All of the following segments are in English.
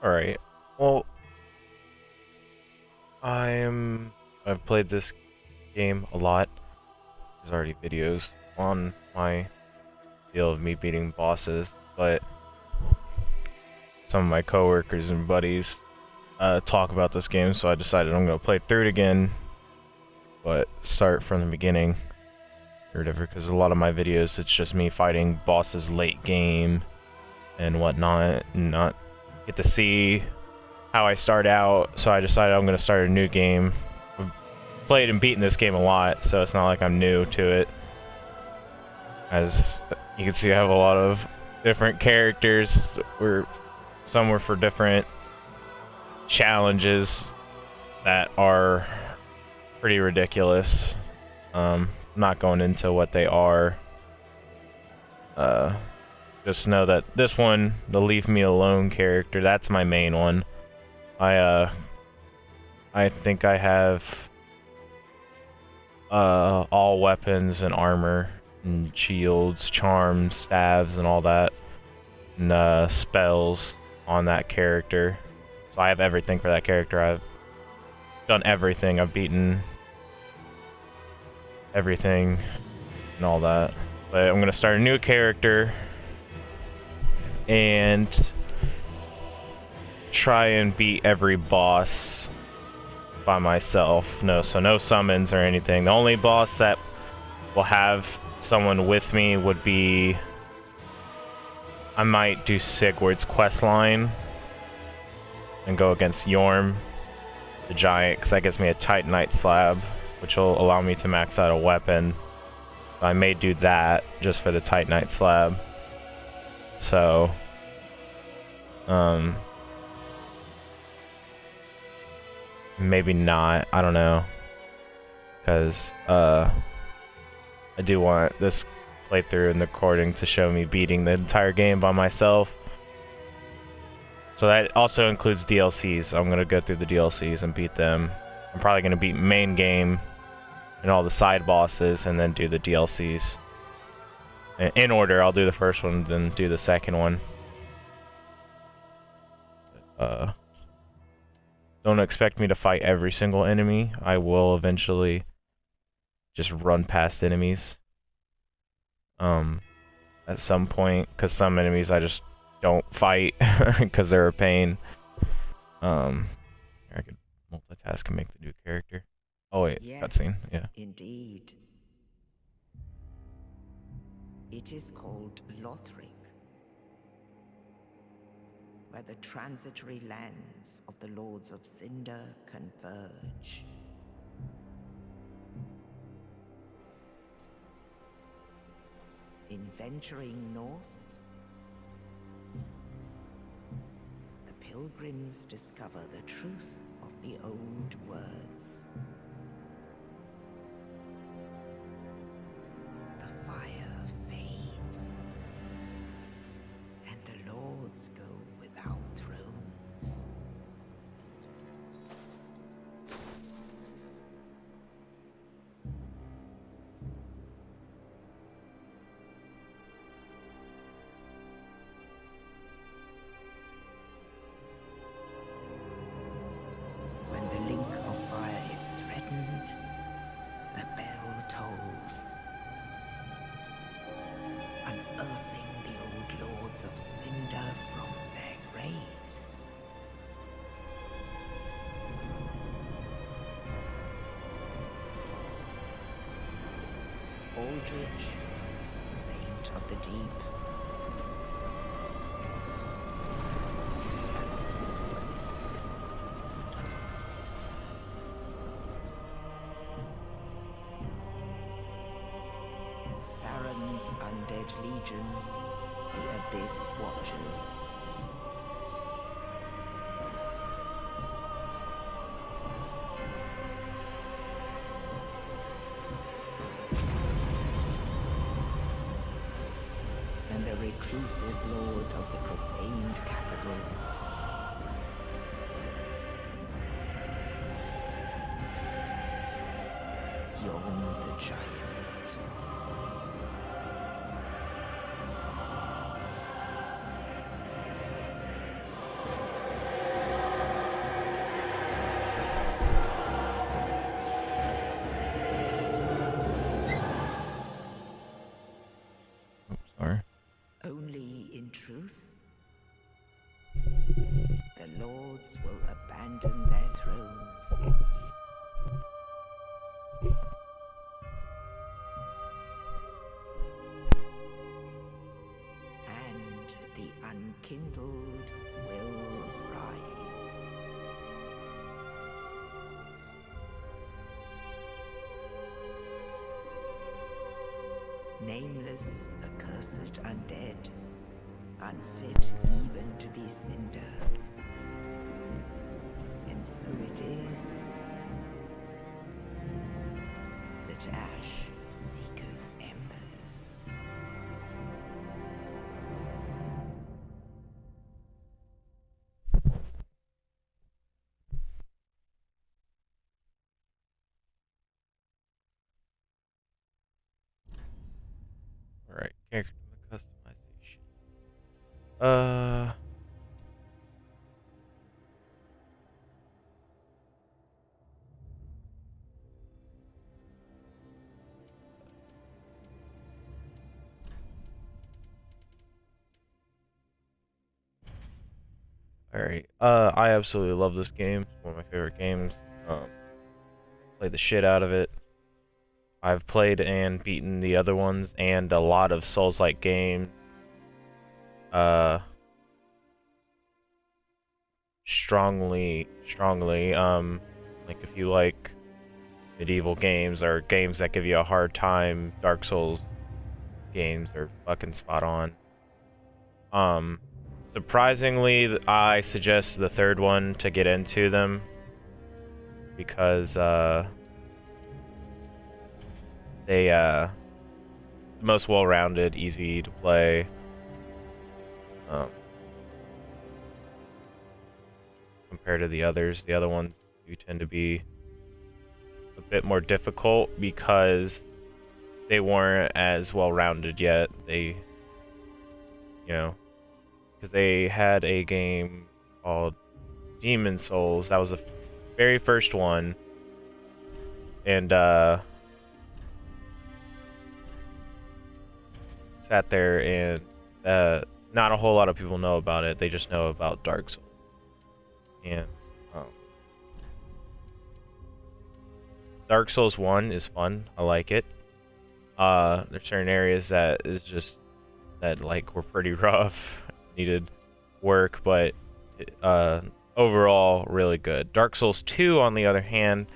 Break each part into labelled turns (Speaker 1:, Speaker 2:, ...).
Speaker 1: Alright. Well, I've played this game a lot. There's already videos on my deal of me beating bosses, but some of my coworkers and buddies talk about this game, so I decided I'm gonna play through it again, but start from the beginning or whatever, because a lot of my videos it's just me fighting bosses late game and whatnot, and not get to see how I start out, so I decided I'm gonna start a new game. I've played and beaten this game a lot, so it's not like I'm new to it. As you can see, I have a lot of different characters, some were for different challenges that are pretty ridiculous. Not going into what they are. Just know that this one, the Leave Me Alone character, that's my main one. I think I have all weapons and armor and shields, charms, staves, and all that, and spells on that character. So I have everything for that character. I've done everything. I've beaten everything and all that. But I'm gonna start a new character and try and beat every boss by myself. No summons or anything. The only boss that will have someone with me would be, I might do Sigurd's questline and go against Yorm, the giant, because that gives me a Titanite slab, which will allow me to max out a weapon. So I may do that just for the Titanite slab. So, maybe not. I don't know, because I do want this playthrough and the recording to show me beating the entire game by myself. So that also includes DLCs. I'm gonna go through the DLCs and beat them. I'm probably gonna beat main game and all the side bosses, and then do the DLCs in order. I'll do the first one, then do the second one. Don't expect me to fight every single enemy. I will eventually just run past enemies at some point, because some enemies I just don't fight because they're a pain. I could multitask and make the new character. Oh wait,
Speaker 2: yes,
Speaker 1: cutscene. Yeah.
Speaker 2: Indeed. It is called Lothric, where the transitory lands of the Lords of Cinder converge. In venturing north, the pilgrims discover the truth of the old words. The fire fades, and the lords go without thrones. When the link of fire is threatened, the bell tolls, unearthing the old lords of Cinder from their graves. Aldrich, saint of the deep, Farron's undead legion, the Abyss Watchers. And the reclusive lord of the profaned capital, Yorm the Giant. lords will abandon their thrones. And the unkindled will rise. Nameless, accursed undead, unfit even to be cinder. And so it is that ash seeketh embers.
Speaker 1: Alright, character customization. Alright, I absolutely love this game. It's one of my favorite games. Played the shit out of it. I've played and beaten the other ones and a lot of Souls-like games. Strongly, like if you like medieval games or games that give you a hard time, Dark Souls games are fucking spot on. Surprisingly, I suggest the third one to get into them because, they, the most well-rounded, easy to play. Compared to the others. The other ones do tend to be a bit more difficult because they weren't as well-rounded yet. They, you know, because they had a game called Demon Souls. That was the very first one. And, sat there and, not a whole lot of people know about it. They just know about Dark Souls. And Dark Souls 1 is fun. I like it. There's certain areas that is just that like were pretty rough, needed work, but overall really good. Dark Souls 2, on the other hand,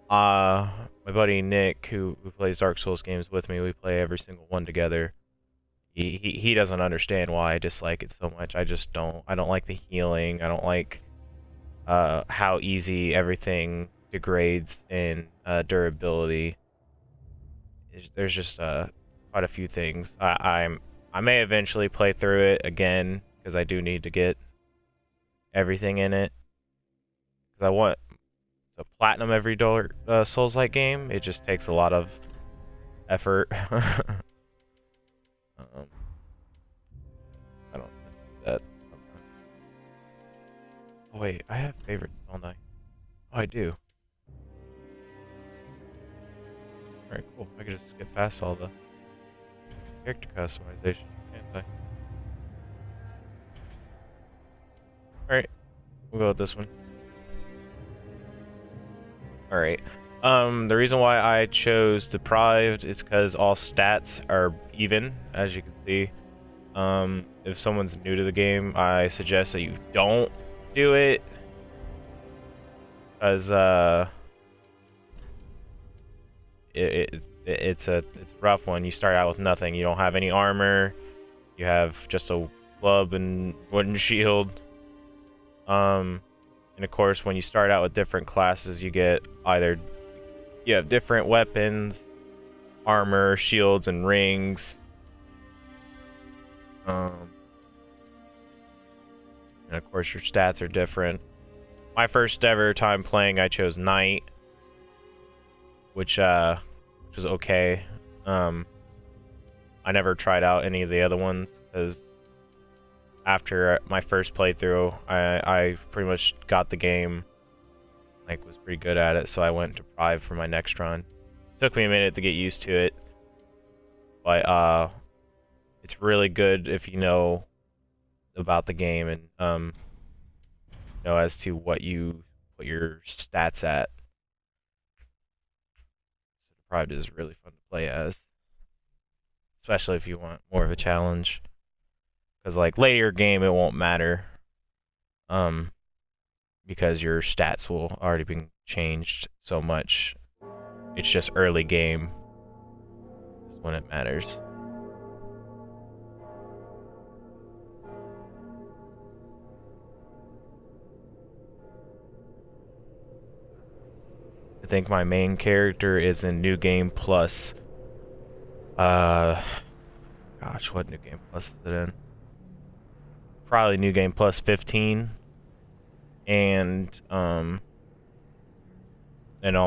Speaker 1: my buddy Nick, who plays Dark Souls games with me, we play every single one together. He doesn't understand why I dislike it so much. I just don't. I don't like the healing. I don't like how easy everything degrades in durability. There's just quite a few things. I may eventually play through it again because I do need to get everything in it. Because I want to platinum every Souls-like game. It just takes a lot of effort. I don't do that sometimes. Oh wait, I have favorites, don't I? Oh, I do. Alright, cool. I can just skip past all the character customization, can't I? Alright, we'll go with this one. Alright. The reason why I chose Deprived is because all stats are even, as you can see. If someone's new to the game, I suggest that you don't do it. Because, it's a rough one. You start out with nothing. You don't have any armor. You have just a club and wooden shield. And of course, when you start out with different classes, you get you have different weapons, armor, shields, and rings. And of course, your stats are different. My first ever time playing, I chose Knight, which was okay. I never tried out any of the other ones because after my first playthrough, I pretty much got the game, like was pretty good at it, so I went to Deprived for my next run. It took me a minute to get used to it, but it's really good if you know about the game, and know, as to what you put your stats at. So deprived is really fun to play as, especially if you want more of a challenge. Because like later game, it won't matter, because your stats will already been changed so much. It's just early game is when it matters. I think my main character is in New Game Plus. Gosh, what New Game Plus is it in? Probably New Game Plus 15. And all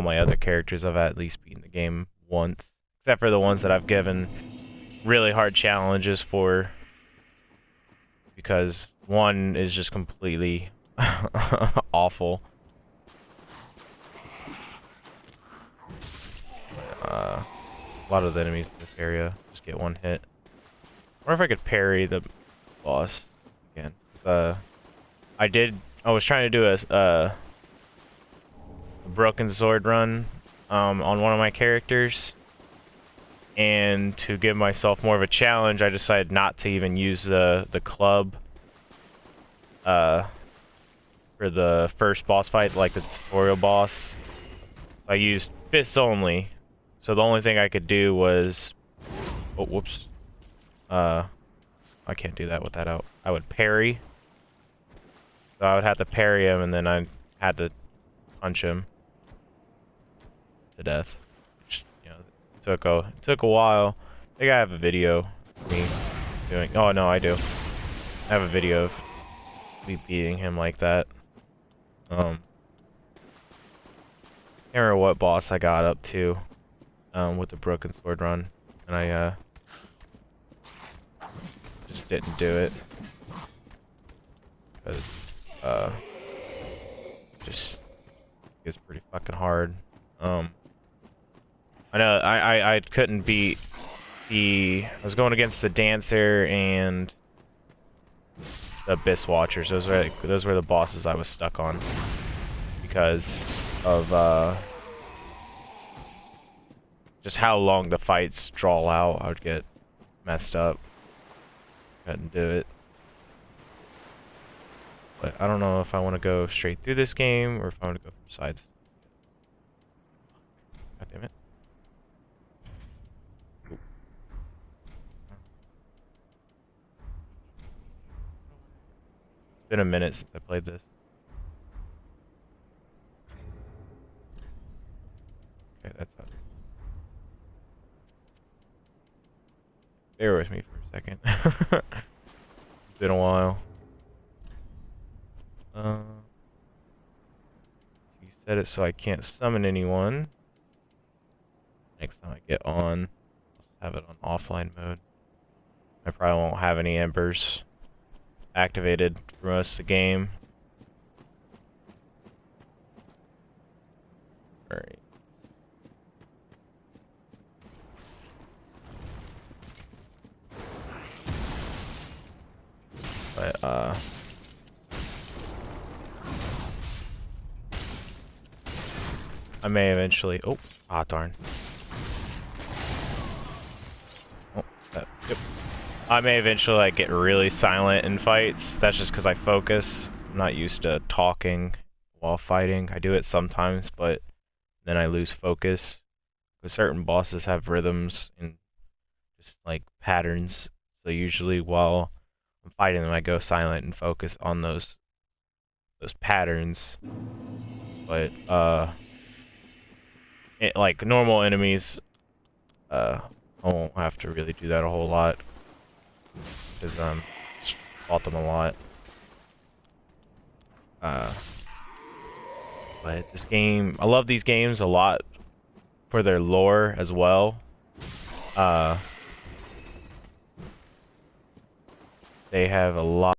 Speaker 1: my other characters I've at least beaten the game once. Except for the ones that I've given really hard challenges for. Because one is just completely awful. A lot of the enemies in this area just get one hit. I wonder if I could parry the boss again. I was trying to do a broken sword run on one of my characters, and to give myself more of a challenge, I decided not to even use the club for the first boss fight, like the tutorial boss. I used fists only, so the only thing I could do was, oh whoops, I can't do that with that out. I would parry. So I would have to parry him, and then I had to punch him to death. Which, you know, took a while. I think I have a video of me doing. Oh no, I do. I have a video of me beating him like that. Can't remember what boss I got up to with the broken sword run, and I just didn't do it because just it's pretty fucking hard. I know I couldn't beat I was going against the Dancer and the Abyss Watchers. Those were the bosses I was stuck on because of just how long the fights draw out. I would get messed up. Couldn't do it. But I don't know if I want to go straight through this game or if I want to go from sides. God damn it. It's been a minute since I played this. Okay, that's how it is. Bear with me for a second. It's been a while. You set it so I can't summon anyone. Next time I get on, I'll have it on offline mode. I probably won't have any embers activated for most of the game. Alright. But, I may eventually... Oh, darn. Oh, yep. I may eventually, like, get really silent in fights. That's just because I focus. I'm not used to talking while fighting. I do it sometimes, but then I lose focus. Because certain bosses have rhythms and just, like, patterns. So usually while I'm fighting them, I go silent and focus on those patterns. But, like normal enemies, I won't have to really do that a whole lot because fought them a lot. But this game, I love these games a lot for their lore as well. They have a lot